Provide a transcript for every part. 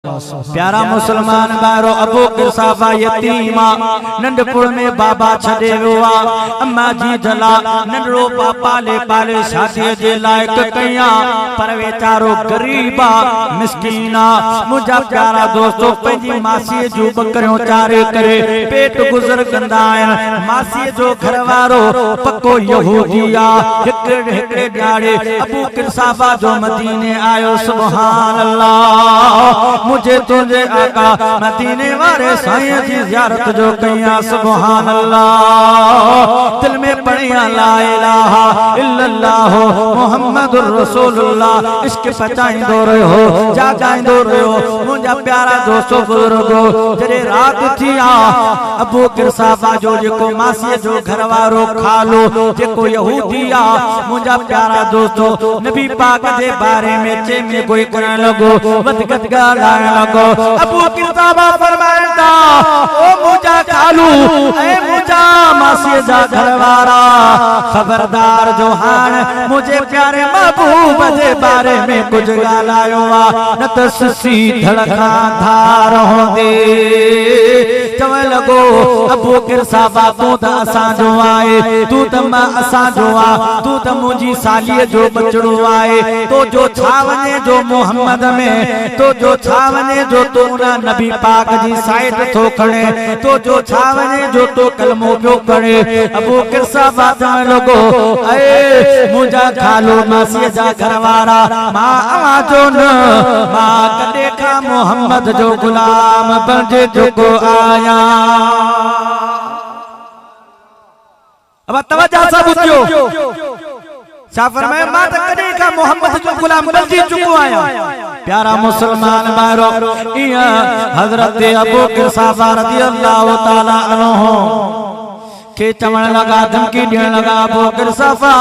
प्यारा मुसलमान बारो अबू किरसाफा यतीमा नंढपुर में बाबा छड़े हुआ अम्मा जी जला नंढड़ो पापा ले पाले शादी जे लायक कया पर वेचारो गरीबा मिस्कीना मुझा प्यारा दोस्तों पंजी मासी जो बकरियों चारे करे पेट गुजर कंदा आहिनि मासी जो घरवारो पक्को यहूदिया हिकड़े ॾाड़े अबू किरसाफा जो मदीने आयो सुभान अल्लाह मुझे तुझे आका मदीने वाले साईं जी ज़ियारत जो कया सुभान अल्लाह दिल में पढ़िया ला इलाहा इल्लल्लाह मुहम्मदुर रसूलुल्लाह इश्क सचाईंदो रहो जागाईंदो रहो मुझा प्यारा दोस्तों बुजुर्गो जड़े रात थी आ अबू किरसाफा जो जेको मासी जो घरवारो खालो जेको यहूदी आ मुझा प्यारा दोस्तों नबी पाक दे बारे में चे में कोई करण लगो वदगत गाला लगो अबू किरसाफा फरमाता ओ मुझा खालू ए मुझा मासी जा घरवारा खबरदार जो हान मुझे प्यारे महबूब दे बारे में कुछ गालायो आ न त ससी धड़का धार होंदे चवे लगो अबू किरसाफा तू त असा जो आए तू त मां असा जो आ तू त मुजी सालीअ जो बचड़ो आए तो जो छावने जो मोहम्मद में तो जो छावने जो तो ना नबी पाक जी साइड तो खड़े तो जो छावने जो तो कलमो जो खड़े अबू किरसाफा चवे लगो ए मुझा खालो मासी जा घरवारा मां आवाजो न मां कदे का मोहम्मद जो गुलाम बजे जो को आया अब तवज्जो सा बुझो शाफर में मां कदे का मोहम्मद जो गुलाम बजे चुको आया प्यारा मुसलमान बारो इया हजरत अबू किरसाफा रज़ियल्लाहु ताला अन्हु के चवण लगा धमकी देण लगा अबू किरसाफा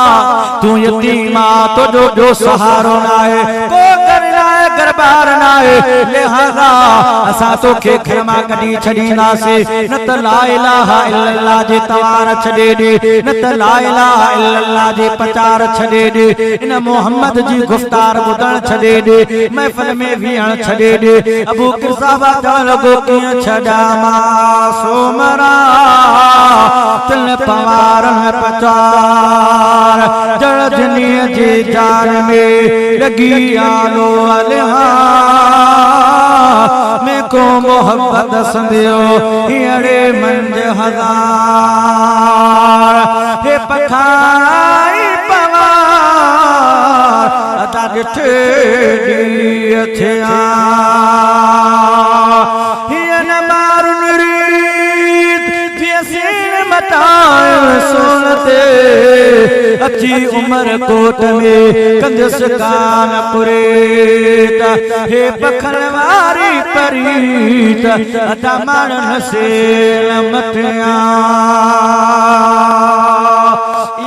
तू यतीमा तो जो सहारो नाए को करना है गरबार नाए लिहाजा असा तो के घर मा कडी छडीना से न त ला इलाहा इल्लल्लाह जे तवार छडे दे न त ला इलाहा इल्लल्लाह जे प्रचार छडे दे इन मोहम्मद जी गुफ्तार बुधण छडे दे महफिल में विहण छडे दे अबू किरसाफा चवण लगो किया छडा मा सोमरा तिल पवारन प्रचार जड़ दुनिया जी जान में लगी आलो अलहा में को मोहब्बत संदियो हियड़े मंज हजार हे पखाई पवार अता डिठे दी अथिया सुनते अच्छी उम्र कोट में कंजस कान पुरेत हे पखरवारी परीत अता मारन से मटिया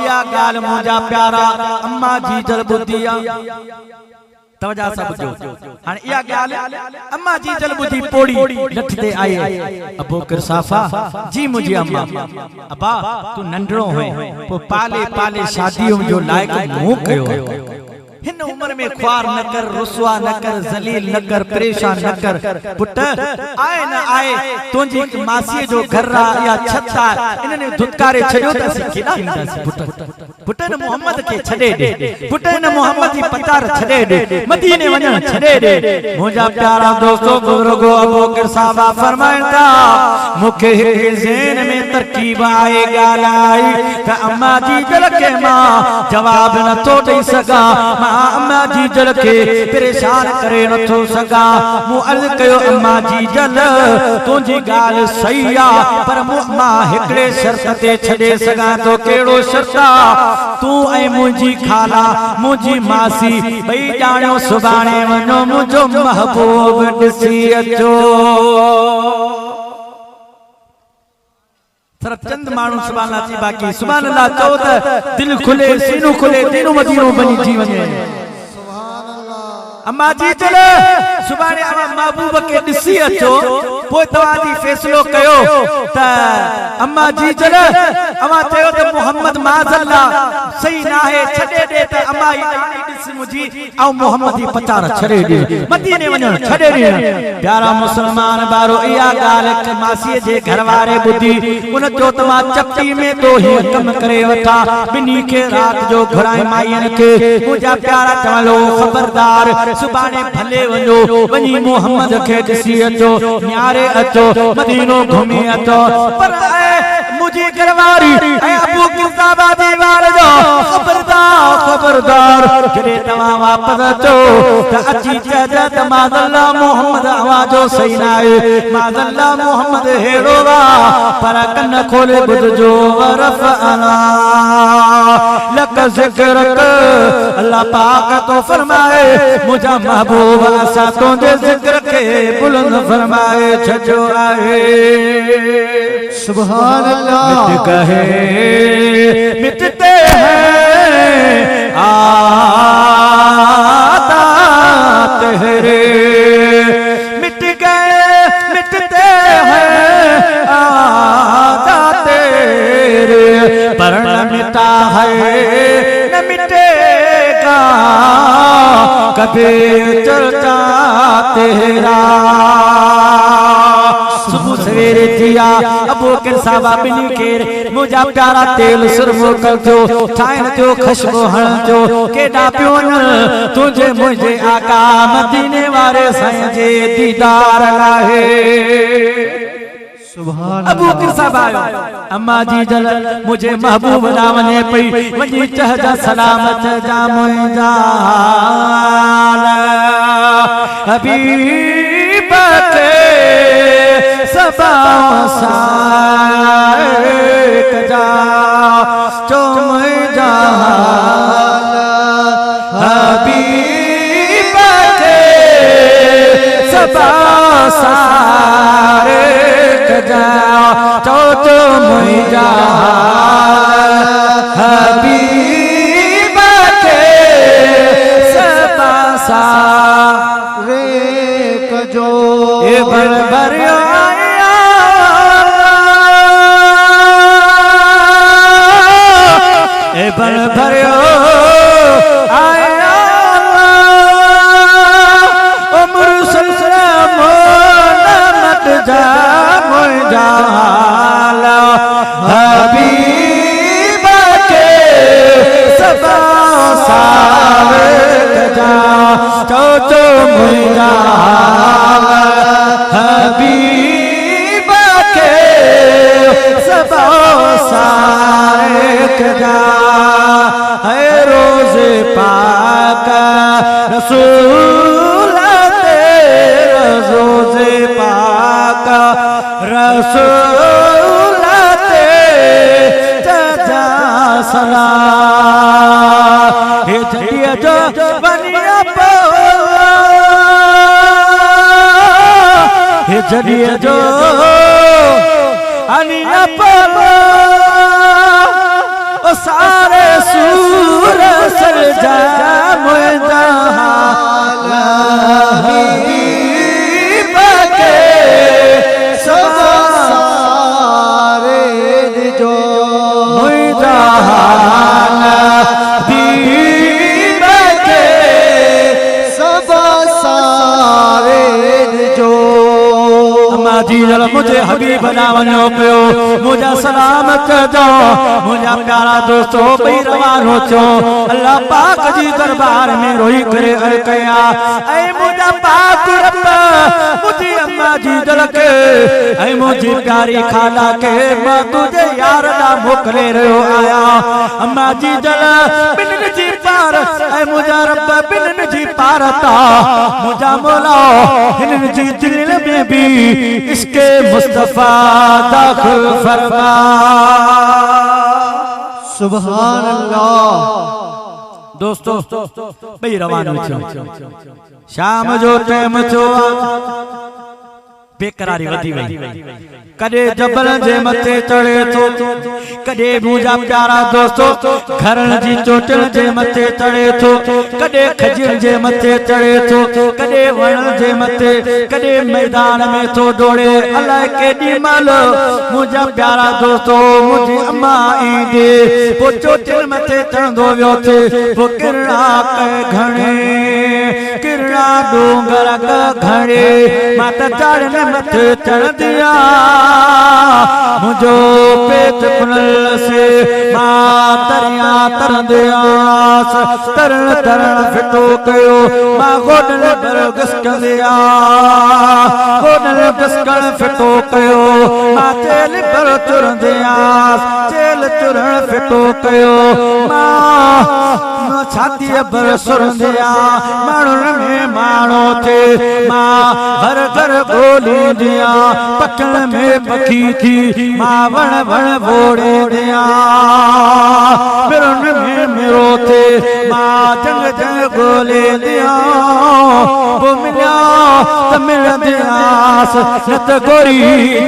या गाल मुझा प्यारा अम्मा जी जल बुद्धिया तवजा सब जो हां या गाल अम्मा जी जल बुद्धि पोड़ी लठते आए अबू किरसाफा जी मुझे अम्मा अबा तू नंढड़ो है पो पाले पाले शादियों जो लायक मुंह कयो हिन उम्र में ख्वार न कर रुसवा न कर जलील न कर परेशान न कर पुट आए न आए तुंजी मासी जो घर रा या छत्ता इन्हने धुतकारे छड़ियो त सिखिदा इंदा पुट न मोहम्मद के छडे दे पुट न मोहम्मद जी पतार छडे दे मदीने वणन छडे दे मुझा प्यारा दोस्तों बुजुर्गो अबू किरसाफा फरमाइंदा मुखे ज़हन में तरकीब आए गालाई त अम्मा जी जल के मां जवाब न तो दे सका अम्मा जी जल के परेशान करे न थो सका मु अर्ज कयो अम्मा जी जल तुंजी गाल सही आ पर मां हिकड़े शर्त ते छडे सका तो केड़ो शर्त तू ऐ मुजी खाला मुजी मासी भई जाणो सुबाणे वनो मुजो महबूब दिसी अचो सिर्फ चंद मानू सुभान अल्लाह थी बाकी सुभान अल्लाह चओ त दिल खुले सीनो खुले दीनो मदीनो बनी जी वने सुभान अल्लाह अम्मा जी चल सुभाणे अवा महबूब के दिसी अचो पोइ तवाजी फैसलो कयो त अम्मा जी चल अमा चयो त मोहम्मद माज़ल्ला सही ना है छडे दे त अमा ॾिस मुजी ऐं मोहम्मद जी पचार छडे दे मदीने वञण छडे दे प्यारा मुसलमान बारो इहा ॻाल्हि हिक मासीअ जे घरवारे ॿुधी उन चयो त मां चपटी में तो ही कम करे वठा बिनी के रात जो घुराए माईन के मुजा प्यारा चवलो खबरदार सुभाणे भले वञो वञी मोहम्मद के ॾिसी अचो न्यारे अचो मदीनो घुमी अचो पर मुझे घरवारी अबू किसाबा दीवार जो खबरदार खबरदार जॾहिं तव्हां वापस अचो त अची चइजो त माज़ल्ला मोहम्मद आवाजो सही न आहे माज़ल्ला मोहम्मद हेड़ो वा पर कन खोले ॿुधजो वरफ़अना लक ज़िक्रक अल्लाह पाक तो फरमाए मुझा महबूब असां तुंहिंजे ज़िक्र खे बुलंद फरमाए छॾियो आहे सुभान अल्लाह मिट कहे मिटते हैं आदा तेरे मिट गए मिटते हैं आदा तेरे पर न मिटा है न मिटेगा कभी चलता तेरा सुबह सवेरे थिया अबू किसाबा बिनी केर मुझा प्यारा तेल सुरमो कर जो ठाइन जो खुशबू हण जो केडा पियो न तुझे मुझे आका मदीने वारे साईं जे दीदार लाहे सुभान अबू किसाबा अम्मा जी जल मुझे महबूब ना वने पई वनी चहजा सलामत जा मुझा हबीब के सबा साक जा चुम जा हबीब के सबा साक जा चुम जा हबीब के सबा साक जो ए भर भर बन भरियो आया उम्र सलाम नमत जा मुझा हबीब के सबा साक जा चो मुझा हबीब के सबा साक जा रसूल तेरा रोज़े पाक रसूल तेरा सलाम हे जड़िया जो बनिया पो हे जड़िया जो अनिया पो ओ सारे सूर सर जा मुझा हबीब के सबा सारे जो मुझा हबीब के सबा सारे जो जी जल मुझे हबीब ना वञो पियो मुझा सलामत जो मुझा प्यारा दोस्तों भई रवानो थियो अल्लाह पाक जी दरबार में रोई करे हर कया ऐ मुझा पाक रब मुझी अम्मा जी जल के ऐ मुझी प्यारी खाला के मां तुझे यार दा मोकले रहो आया अम्मा जी जल बिन जी पार ऐ मुझा रब बिन जी पारता मुझा मौला हिन जी दिल में भी इसके मुस्तफा दाखिल फरमा सुभान अल्लाह दोस्तों भई रवानो थियो शाम जो टाइम थियो बेकरारी वधी वई कदे जबल जे मथे चढ़े थो कदे मुंहिंजा प्यारा दोस्तो घरन जी चोटिन जे मथे चढ़े थो कदे खजूर जे मथे चढ़े थो कदे वण जे मथे कदे मैदान में थो दौड़े अलाए केॾी महिल मुंहिंजा प्यारा दोस्तो मुंहिंजी अम्मा ईंदी पोइ चोटिन मथे चढ़ंदो वियो थे पोइ किरणा कए घणे किरणा डूंगर घणे मां त चढ़न मथे चढ़ंदिया मुझो पेट फुनल से मां तरिया तरंदियास तरण तरण फिटो कयो मां गोडन पर गसकंदिया गोडन गसकण फिटो कयो मां चेल पर तुरंदियास चेल तुरण फिटो कयो मां छाती पर सुरंदिया माण्हुनि में माण्हू थे मां घर घर बोली दिया पखन में पखी थी मां वण वण बोड़े दिया मिरुन में मिरो थे मां जंग जंग गोले दिया वो मिलिया त मिलंदियास न त गोरी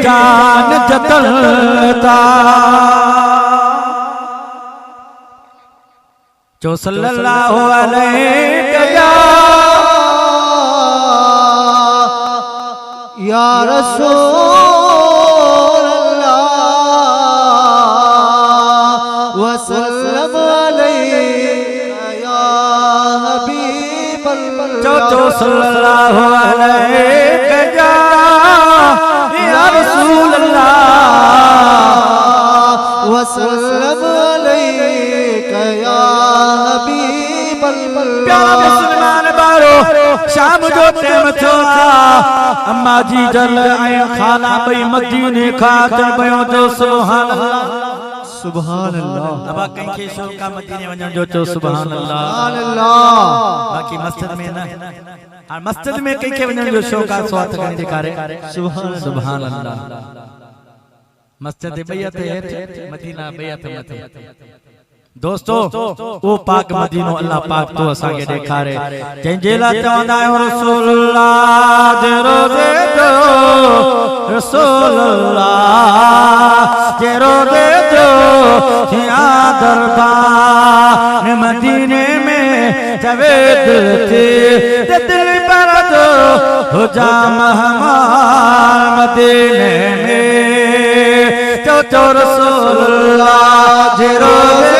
जान जतलता जो सल्लल्लाहु अलैहि या रसूल अल्लाह वसल्लम अलैका या हबीब अल्लाह जो सल्लल्लाहु अलैका या रसूल अल्लाह वसल्लम अलैका या हबीब अल्लाह प्यारा मुसलमान बारो शाम जो टाइम थो अम्मा जी जल ऐं खाना बई मदीने खां अचण पियो तो सुभान अल्लाह सुभान अल्लाह अबा कंहिंखे शौक़ आहे मदीने वञण जो चओ सुभान अल्लाह सुभान अल्लाह बाक़ी मस्जिद में न हाणे मस्जिद में कंहिंखे वञण जो शौक़ आहे सो हथ खणी ॾेखारे सुभान अल्लाह मस्जिद ॿई हथ हेठि मदीना ॿई हथ मथे दोस्तो ओ पाक मदीनो अल्लाह पाक तो असांखे ॾेखारे जंहिंजे लाइ चवंदा आहियूं रसूलुल्लाह जे रोज़े जो रसूलुल्लाह जे रोज़े जो थिया दरबार मदीने में चवे दिल थे दिल पर जो हो जा मेहमान मदीने में चो रसूलुल्लाह जे रोज़े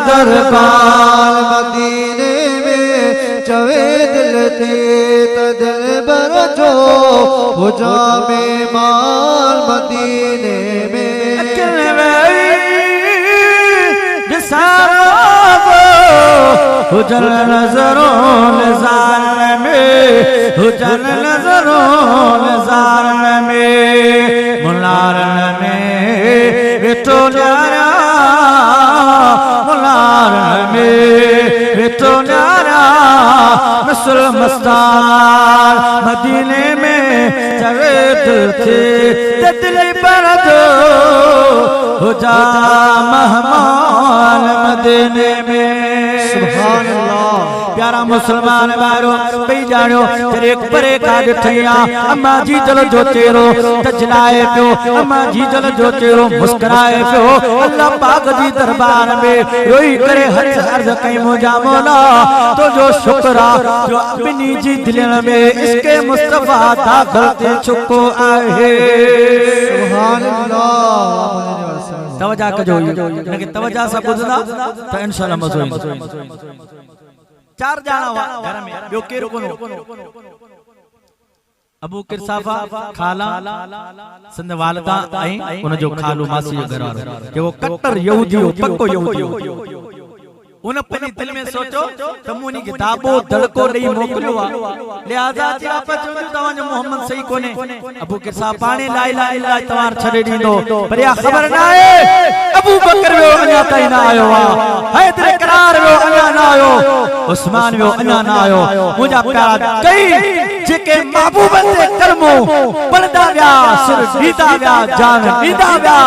दरबार मदीने में चवे दिल थे त दिल बर जो हो जा मेहमान मदीने में अकल हुजन नजरों नज़ार में हुजन नजरों नज़ार में मुनारन में वेठो न्यारा मुनारन में वेठो न्यारा मिस्र मस्तान मदीने में चवे दिल थे दिल पर दो हो जा मेहमान मदीने में सुभान अल्लाह प्यारा मुसलमान बारो पई जानो तेरे परे काड ठया अम्मा जी जल जो चेहरो तजलाए पियो अम्मा जी जल जो चेहरो मुस्कुराए पियो अल्लाह पाक जी दरबार में रोई करे हथ अर्ज कई मुझा मौला तो जो शुक्र जो अपनी जी दिलन में इसके मुस्तफा दाखिल ते चुको आहे सुभान अल्लाह तवज्जो कजो इनके तवज्जो सा बुझदा तो इंशाल्लाह मज़ो ईंदो चार जाना हुआ घर में ॿियो केरु कोन अबू किरसाफा खाला संद वालदा ऐं उन जो खालू मासी जो घर वारो जेको कट्टर यहूदी हो पक्को यहूदी हो उन पंहिंजे दिल में सोचो त मूं इन किताबो दड़को ॾेई मोकिलियो आहे लिहाज़ा जे आप चवंदा तव्हांजो मोहम्मद सही कोने अबू किरसाफ पाणे ला इलाहा इल्लल्लाह तव्हां छॾे ॾींदो पर इहा ख़बर न आहे अबू बकर वियो अञा ताईं न आयो आहे हैदर करार वियो अञा न आयो उस्मान वियो अञा न आयो मुंहिंजा प्यारा कई जेके महबूबन ते कर्मो पढ़दा विया सिर ॾींदा विया जान ॾींदा विया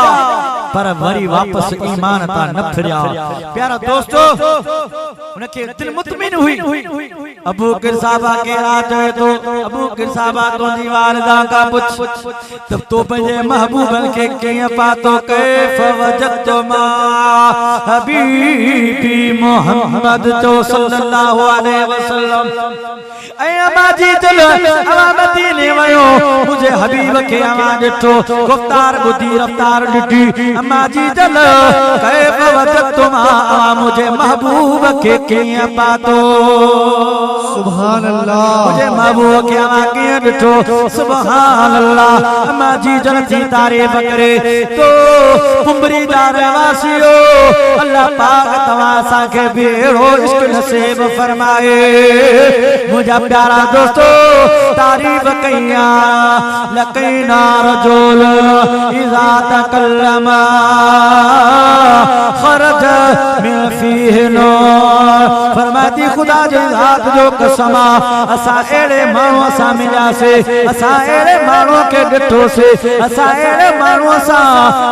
पर वरी वापस ईमान ता न फिरिया प्यारा दोस्तो उनके दिल मुतमिन हुई अबू किर साहबा के रात है तो अबू किर साहबा तो वालिदा का पुछ तब तो पंजे महबूबन के किया पातो कैफ वजदतु मा हबीबी मोहम्मद तो सल्लल्लाहु अलैहि वसल्लम ऐ अमाजी चल अमा मदीने वयो मुझे हबीब के आवाज तो गुफ्तार बुद्धि रफ्तार डिटी अमाजी चल कैफ वजदतु मा मुझे महबूब के किया पातो सुभान अल्लाह मुझे महबूब के आवाज के डिठो सुभान अल्लाह अमाजी जल थी तारीफ करे तो कुंबरी दार वासियो अल्लाह पाक तवासा के बेड़ो इश्क नसीब फरमाए मुझे प्यारा दोस्तों तारीफ कैया लकैना रजूल इज़ा तकल्लमा खरज मिन फीहि नूर फरमाती खुदा जी जात जो कसमा असा एड़े मानो असा मिला से असा एड़े मानो के डिठो से असा एड़े मानो सा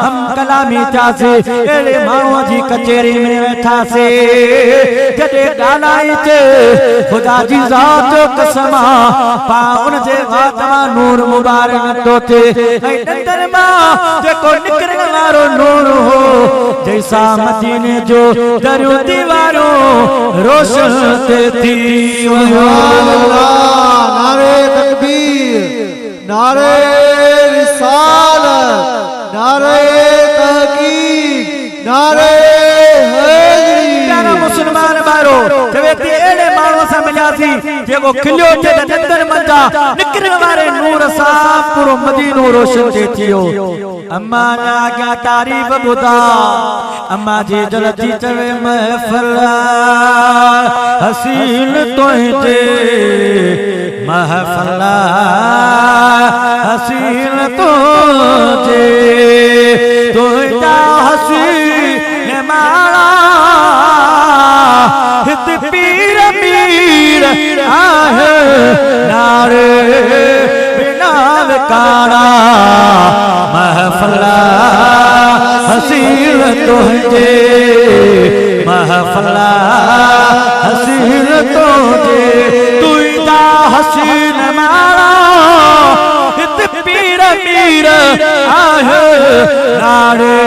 हम कलामी था से एड़े मानो जी कचेरी में बैठा से जडे गालाई चे खुदा जी जात जो कसमा पाउन जे वातमा नूर मुबारक तोते ऐ डंडर मा जेको निकरण वारो नूर हो जैसा मदीने जो दरियो दीवारो रोशन ते थी सुभान अल्लाह नारे तकबीर नारे रिसालत नारे तहकीक नारे हैदरी प्यारा मुसलमान बारो जवेती एड़े मानो सा मिला थी जेको खिलियो थे डंडर मंजा निकरण वारे नूर सा पूरो मदीनो रोशन ते थियो अम्मा ना क्या तारीफ बुधा अम्मा जी जलती चवे महफल हसीन तोहिते महफल हसीन तोजे तोहिता हसीन मारा हित पीर पीर आहे नारे बिना विकारा महफल हसीन तोजे महफल हसीन तोजे तुईदा हसीन मारा हित पीर पीर आहे नारे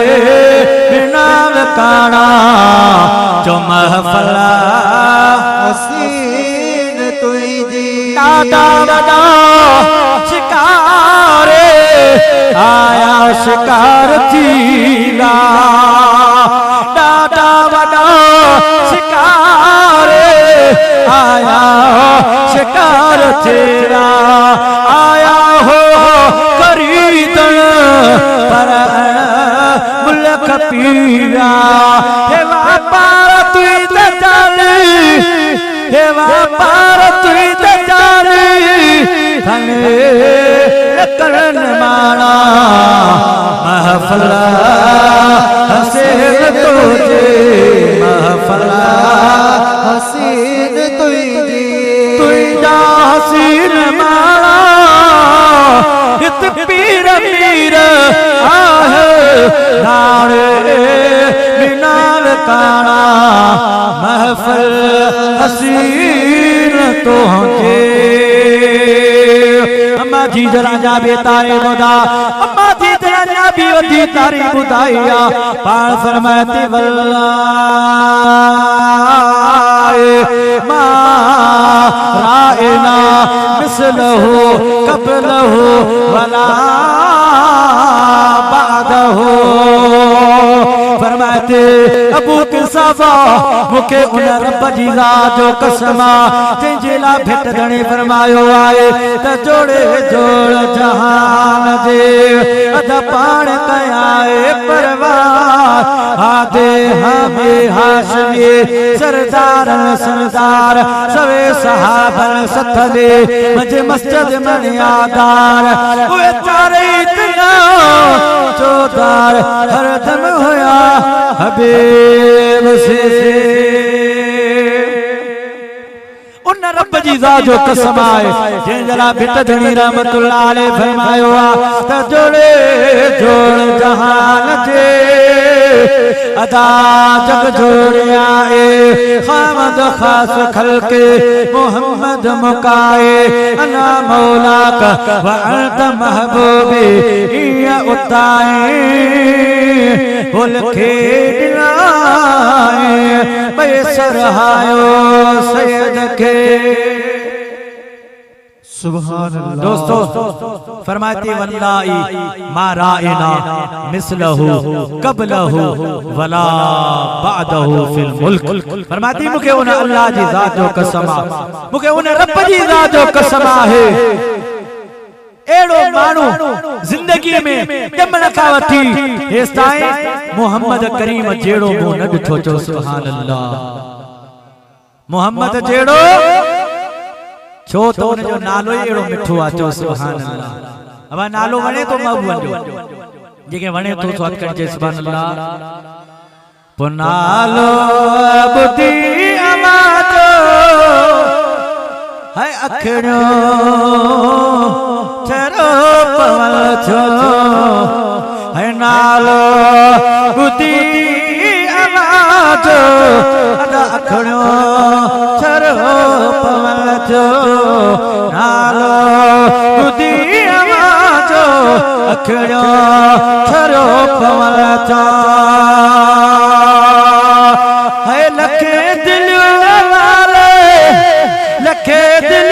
बिना विकारा जो महफल हसीन तुझी दादा दादा शिकारे आया शिकार थीला दादा वडा शिकारे आया शिकार तेरा आया हो खरीदन पर मुल्क पीरा हे व्यापार तुई चाली हे व्यापार तुई चाली थने करन माना महफल हसीन तुझे महफल हसीन तुझी तुझा हसीन माना हित पीर पीर आहे नारे बिना काना महफल हसीन तुझे अम्मा जी जरा जाबे तारे बुदा अम्मा जी जरा जाबे वधी तारी बुदाइया पाण फरमाते वल्लाह मा राइना मिसलहु कबलहु वला बादहु फरमाते अबू के साफा मुके उन रब जी ज़ात जो कसमा जंहिंजे लाइ भेट घणे फरमायो आहे त जोड़े जोड़ जहान जे अध पाण कयाए परवाह आदे हमें हाशमी सरदार सरदार सवे सहाबन सथले मुझे मस्जिद में यादार वे चारे इतना चौदार हर दम होया हबीब से उन रब जी ज़ात जो कसम आहे जंहिं जला भिट धणी रहमतुल्लाह अलैहि फरमायो आहे त जोड़े जोड़ जहान जे अदा जग जोड़िया खामद खास खल्के मोहम्मद मुकाए अना मौला का व अंत महबूबी इया उताए बोल खेड़ाए बैसर हायो सैयद के सुभान अल्लाह। दोस्तों फरमाती वल्लाही मा राइना मिसलहु कबलहु वला बादहु फिल मुल्क। फरमाती मुखे उन अल्लाह जी ज़ात जो कसम मुखे उन रब जी ज़ात जो कसम है एड़ो मानू जिंदगी में जमन का वठी हेस्ताई मोहम्मद करीम जेड़ो मो न दिठो चो सुभान अल्लाह। मोहम्मद जेड़ो छो तो उन जो नालो ही एड़ो मिठो आ चो सुभान अल्लाह। अब नालो वणे तो महबूब जो जेके वणे तो स्वाद करजे सुभान अल्लाह। पुनालो बुदी आवाजो है अखड़ो चरो पवल छो है नालो बुदी आवाजो अदा अखड़ो चरो पवल छो नालो बुदी आवाजो अखड़ो चरो पवल छो है लखे दिल वाले लखे दिल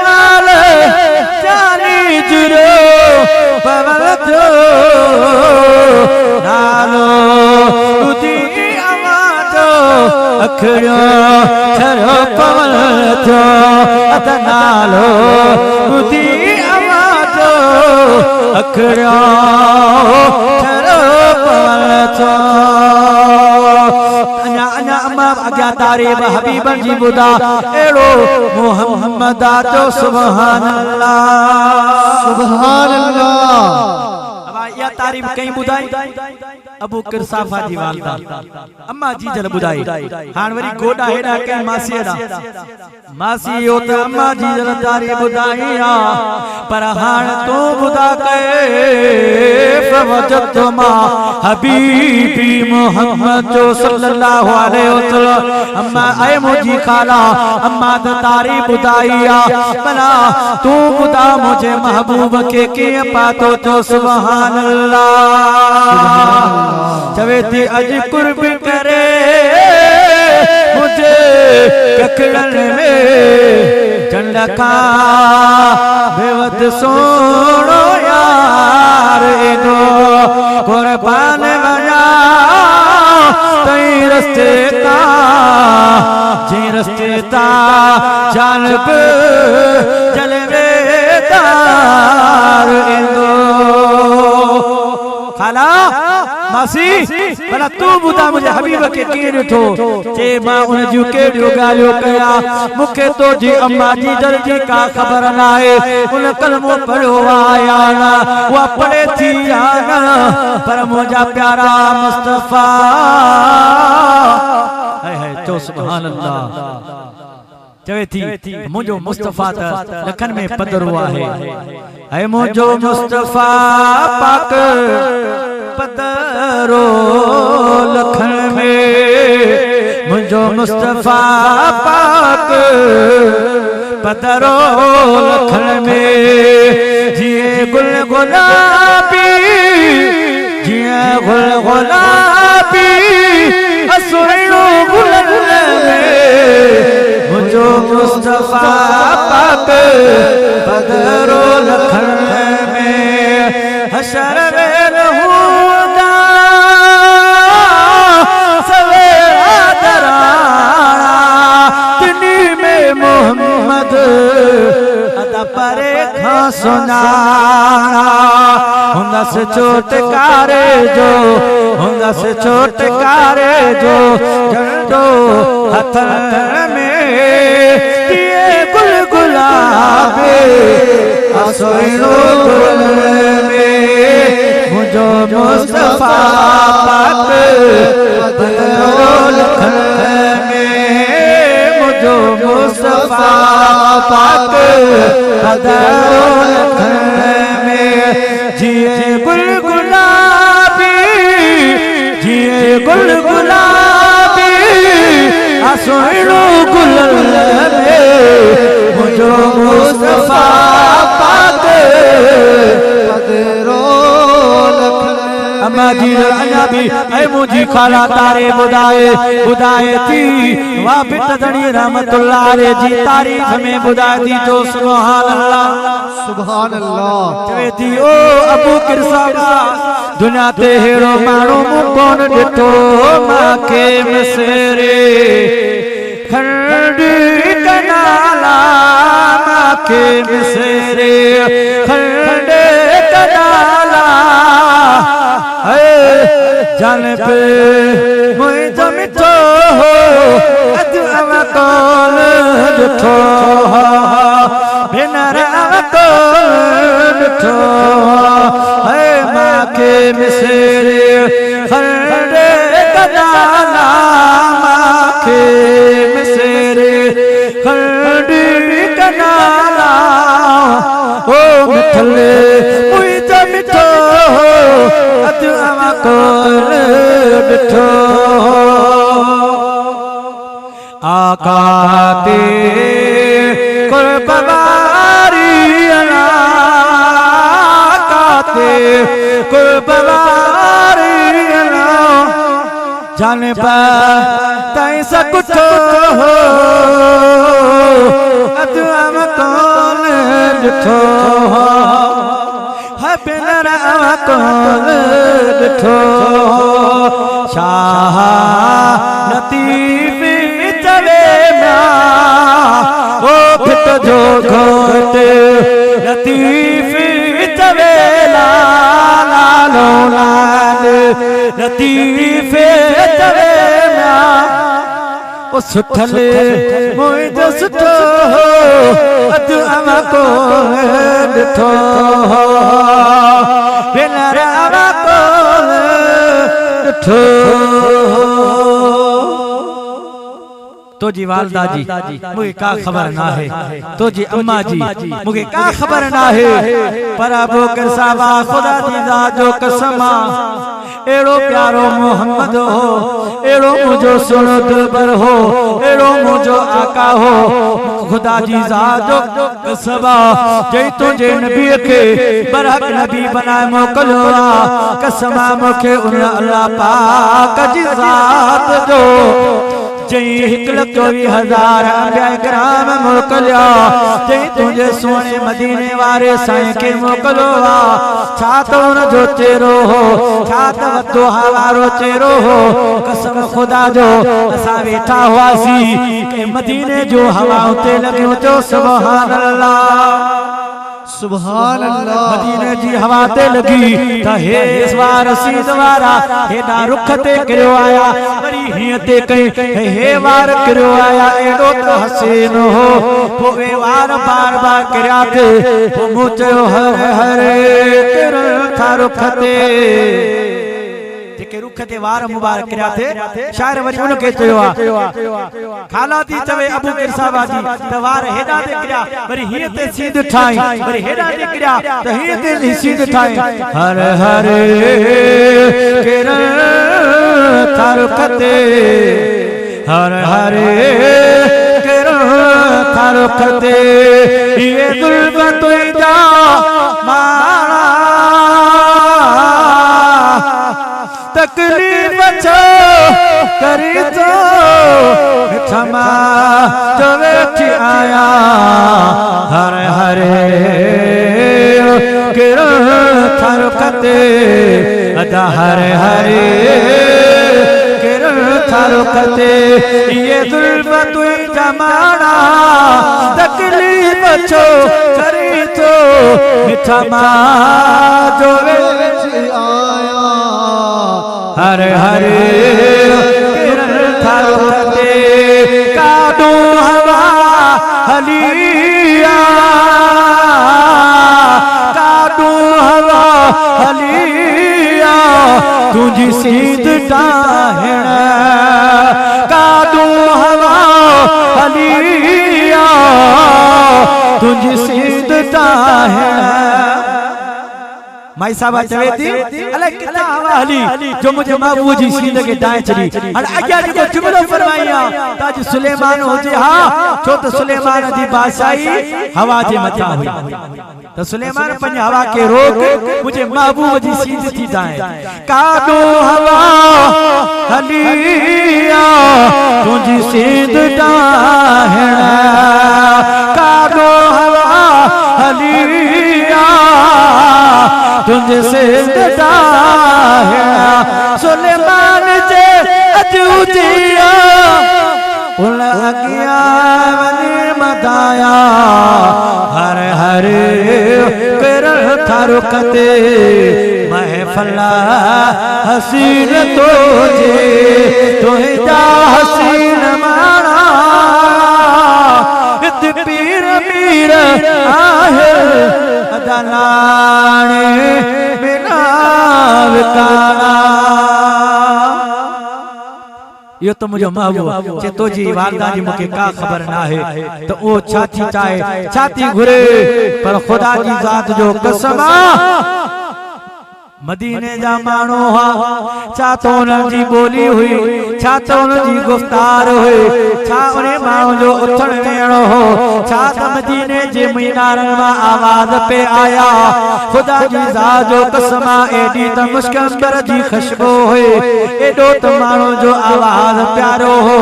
वाले जानी जुरो पवल छो नालो बुदी आवाजो अखड़ो चरो पवल छो अद नालो बुदी आवाजो अखड़ो चरो पवल छो अञा अम्मा अॻियां तारीफ़ हबीबन जी ॿुधा एड़ो मोहम्मद जो सुभान अल्लाह सुभान अल्लाह। या तारीफ कहीं बुधाई अबू किरसाफा जी वालदा अम्मा जी जल बुधाई हान वरी गोडा हेडा कहीं मासी हेडा मासी हो त अम्मा जी जल तारीफ बुधाई आ पर हान तू बुधा के फवजत मा हबीबी मोहम्मद जो सल्लल्लाहु अलैहि वसल्लम अम्मा आए मुजी खाला अम्मा द तारीफ बुधाई आ भला तू बुधा मुझे महबूब के पातो तो सुभान चवे थी अज कुर्ब करे मुझे ककड़न में चंडका बेवद सोनो यार एनो कुर्बान बना तई रस्ते ता जी रस्ते ता जानब जलवे तार एनो खाला मासी भला तू बुधा मुझे हबीब के कीन थो चे मां उन जो केड़ियो गालियो कया मुखे तो जी अम्मा जी दर्जी का खबर ना है उन कलमो पढ़ो आया ना वो पढ़े थी आना पर मुझा प्यारा मुस्तफा है तो सुभान अल्लाह चवे थी मुझो मुस्तफा त लखन में पदर हुआ है मुझो मुस्तफा पाक पदरो लखन में मुझो मुस्तफा पाक पदरो लखन में जिए गुल गुलाबी जिए गुल गुलाबी असुरो गुल गुल में मुझो मुस्तफा पाक पदरो लखन में हशर में रहूंगा सवेरा दराना तिनी में मोहम्मद अदा परे खा सुनाना हुंदा से चोटकारे जो हुंदा से चोटकारे जो झंडो हथ में दिए गुल गुलाबे असोइनो गुल में मुझो मुस्तफा पाक पदरो लखन में मुझो मुस्तफा पाक बदौलत में जिए गुल गुलाबी जिए गुल गुलाबी आसोइनो गुल में मुझो मुस्तफा पाक बदौलत अम्मा जी अञा भी ऐ मुझी खाला तारे बुधाए थी वाह बिट धणी रहमतुल्लाह रे जी तारीफ में बुधाए थी जो सुभान अल्लाह चवे थी ओ अबू किरसा दुनिया ते हेड़ो माण्हू मूं कोन ॾिठो मांखे मिसरे खंडी कनाला मांखे मिसरे खंडे कनाला जान पे मुझे मिठो अॼु अव कोन ॾिठो भेनर अव कोन ॾिठो मांखे मिसरे खंडे कनाला मांखे मिसरे खंडी कनाला ओ मिठले मुझे मिठो अॼु अव कोन ॾिठो आका ते कुर्बानी आका ते कुर्बानी जाने पा तई सकुठो अॼु अव कोन ॾिठो भेनर अव कोन ॾिठो शाह लतीफ़ चवे ओ फिट जो घोट लतीफ़ चवे लालो लाल लतीफ़ चवे ओ सुठले मुझे सुठो अॼु अव कोन ॾिठो भेनर अव कोन ॾिठो तो जी वालदा जी मुझे का खबर ना है तो जी अम्मा जी मुझे का खबर ना है पर अबू किरसाबा खुदा दी ज़ात जो कसमा एड़ो प्यारो मोहम्मद हो एड़ो मुझो सुनो दिलबर हो एड़ो मुझो आका हो खुदा जी ज़ात जो कसमा जई तुझे नबी के बरहक नबी बनाए मोकलो कसमा मुखे उन अल्लाह पाक जी ज़ात जो जई 1,24,000 अंबिया किराम मोकलिया जई तुझे सोने मदीने वारे साईं के मोकलो छा तो उन जो चेहरो हो छा तो वतो हवारो चेहरो हो कसम खुदा जो असा वेठा हुआसी के मदीने जो हवा उते लगियो जो सुभान अल्लाह सुभान अल्लाह मदीने जी हवा ते लगी त हे इसवार रसीद वारा हेडा रुख ते किरियो आया वरी हिय ते कई हे वार किरियो आया एडो त हसीन हो पोइ वार बार बार किरिया ते पोइ मूं चयो हरे किरन था रुख ते जेके रुख ते वार मुबारक किरिया थे शायर वरी उन के चयो खाला थी चवे अबू किरसाबा जी त वार हेडा ते किरिया वरी हिय ते सीध ठाई वरी हेडा ते किरिया त हिय ते सीध ठाई हर हरे किरन था रुख ते हर हरे किरन था रुख ते ये गुलबत जा मारा तकलीफ छो करी तो क्षमा जो वेठी आया हर हरे किरन था रुख ते अदा हर हरे किरन था रुख ते ये जुल्म तू जमाना तकलीफ छो करी तो क्षमा जो वेठी आया हरे हरे किरन था रुख ते काडू हवा हलिया काडू हवा हलिया तुझी सीध टाहण काडू हवा हलिया भाई साहब चवे थी अले किथा हवा हली जो मुझे महबूब जी सीने के दाएं चली और अग्या जो जुमलो फरमाया ताज सुलेमान हो जे हां छो तो सुलेमान जी बादशाही हवा जे मथा हुई तो सुलेमान पंज हवा के रोक मुझे महबूब जी सीने थी दाएं कादो हवा हलिया तुझी सीध दाएं कादो हवा हलिया तुझे सीध दाएं सुलेमान जे अजूजिया उन अगिया वनी मदाया हर हर कर थारो कते महफला हसीन तो जे तोहे जा हसीन माना इत पीर पीर आहे अदलाने बिना विकाना यो तो मुझे महबूब जे तो जी वालदा जी मुके का खबर ना है तो ओ छाती चाहे छाती घुरे पर खुदा जी जात जो कसम मदीने जा मानो हा छा तो उन जी बोली हुई छा तो उन जी गुफ्तार हुई छा उने मानो जो उथण वेण हो छा त मदीने जे मीनारन मा आवाज पे आया खुदा जी जात जो कसम एडी त मुस्कंबर जी खुशबू हुई एडो त मानो जो आवाज प्यारो हो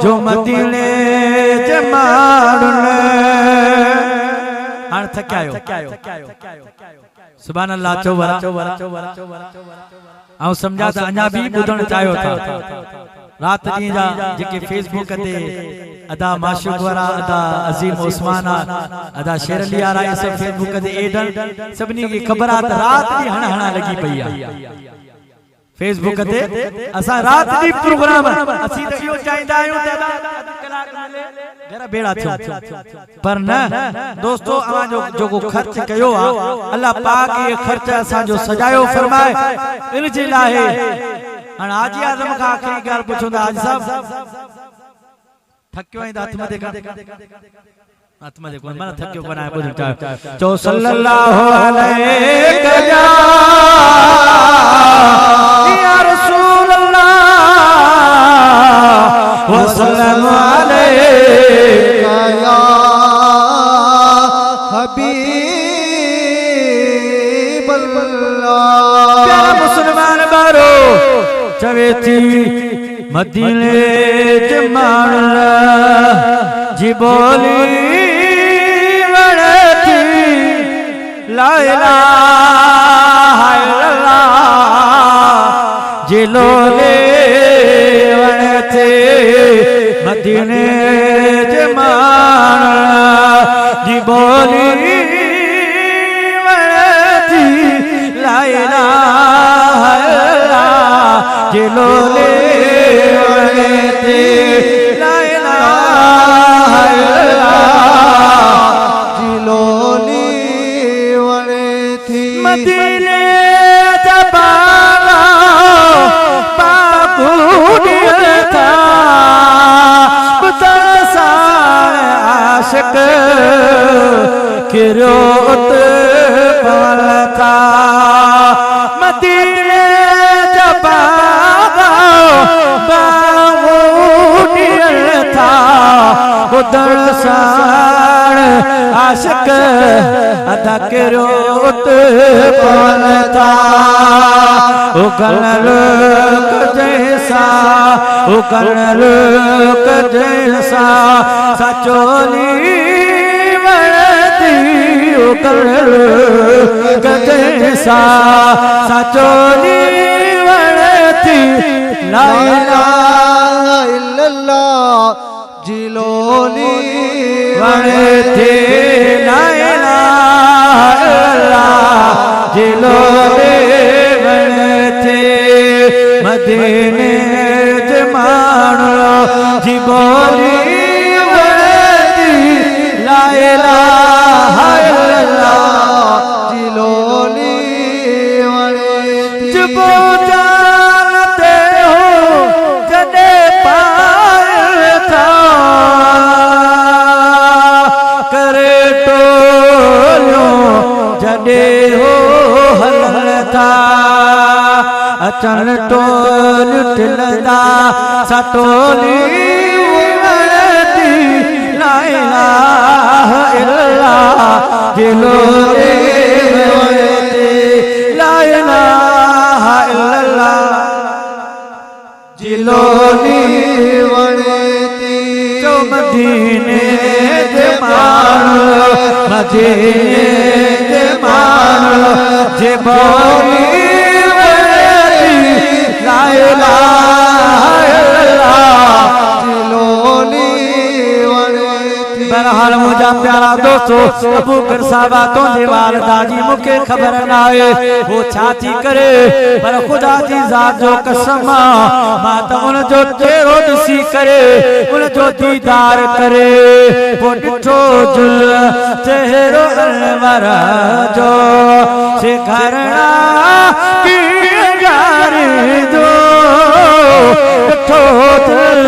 जो मदीने जे मानुन हां थकायो सुभान अल्लाह चौबरा आऊं समझा त अञा भी बुधण चाहियो था रात दी जा जेके फेसबुक ते अदा माशूक वारा अदा अजीम उस्माना अदा शेर अली वारा ये सब फेसबुक ते एडन सबनी की खबर आ रात दी हण हणा लगी पई आ फेसबुक ते असा रात दी प्रोग्राम असी त यो चाहंदा आयो त कलाक मिले घर बेड़ा थो पर न दोस्तों अवा जो को खर्च कयो आ अल्लाह पाक ये खर्च असा जो सजायो फरमाए इन जे लाहे हण हाजी आजम का आखिरी गाल पुछो आज साहब थक्यो आई हाथ मथे आत्मा देखो मन थक्यो बनाए बुझ चो सल्लल्लाहु अलैहि या रसूल अल्लाह व सल्लम अलैका या हबीब अल्लाह प्यारा मुसलमान बारो चवे थी मदीने जे माण जी बोली ला इलाहा इल्लल्लाह जिलो ले वणते मदीने जे मान जी बोली वणती ला इलाहा इल्लल्लाह जिलो ले वणते ला इलाहा इल्लल्लाह जिलो मदीने जबाला बाबू था बदसा आशिक किरोत था मदीने जबाला बाबू था बदसा आशिक अदा किरोत था उगल जैसा उगल जैसा सचोली वरती उगल जैसा सचोली वरती ला इलाहा इल्लल्लाह जिलोली वरती ला इलाहा इल्लल्लाह जिलोली वरती मदीने जे मानो जी बोली वरती ला इलाहा इल्लल्लाह जिलोली वरती जबो जानते हो जने पाए था करे टोलो जने हो हल अचल टोल टिलदा सटोली वरती ला इलाहा इल्लल्लाह जिलोली वरती ला इलाहा इल्लल्लाह जिलोली वरती जो मदीने दे मानो मदीने दे मानो जे बोली वरती ला इलाहा इल्लल्लाह जिलोली वरती। बहरहाल मुझा प्यारा दोस्तों अबू बकर साहब तो दीवार दादी मुके खबर ना है वो छाती करे पर खुदा जी जात जो कसम मां तो उन जो तेरो दिसी करे उन जो दीदार करे वो डिठो जुल तेरो अलवर जो से करना की यार जो डिठो दिल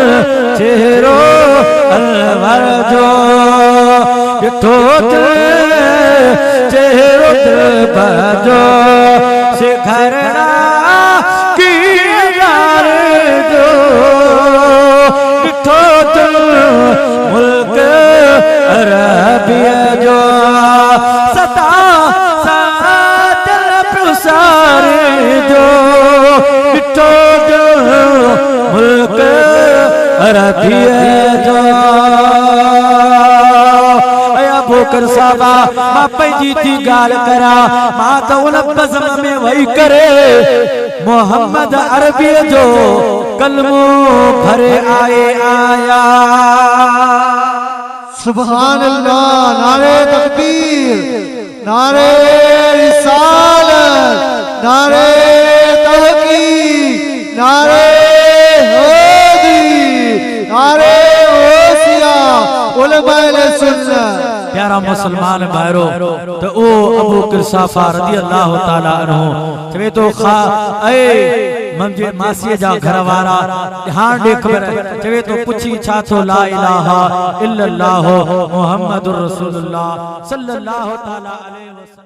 तेरो अलवर जो डिठो चेहरो बजो से घरना की यार जो डिठो मुल्क अरबिया जो सदा साजल प्रसार जो डिठो मुल्क अरबिया जो अबू बकर साहबा मां पंहिंजी थी ॻाल्हि करा मां त उन बज़म में वही करे मोहम्मद अरबी जो कलमो भरे आया सुभान अल्लाह। नारे तकबीर नारे रिसालत नारे तहकीक नारे हैदरी नारे ओसिया उलमाए सुन्नत। प्यारा मुसलमान भाइरो तो ओ अबू बकर साफा रज़ी अल्लाह ताला अन्हु चवे तो खा ए मंजे मासी जा घर वारा हां देख चवे तो पुछी छा तो ला इलाहा इल्लल्लाह मुहम्मदुर रसूलुल्लाह सल्लल्लाहु ताला अलैहि वसल्लम।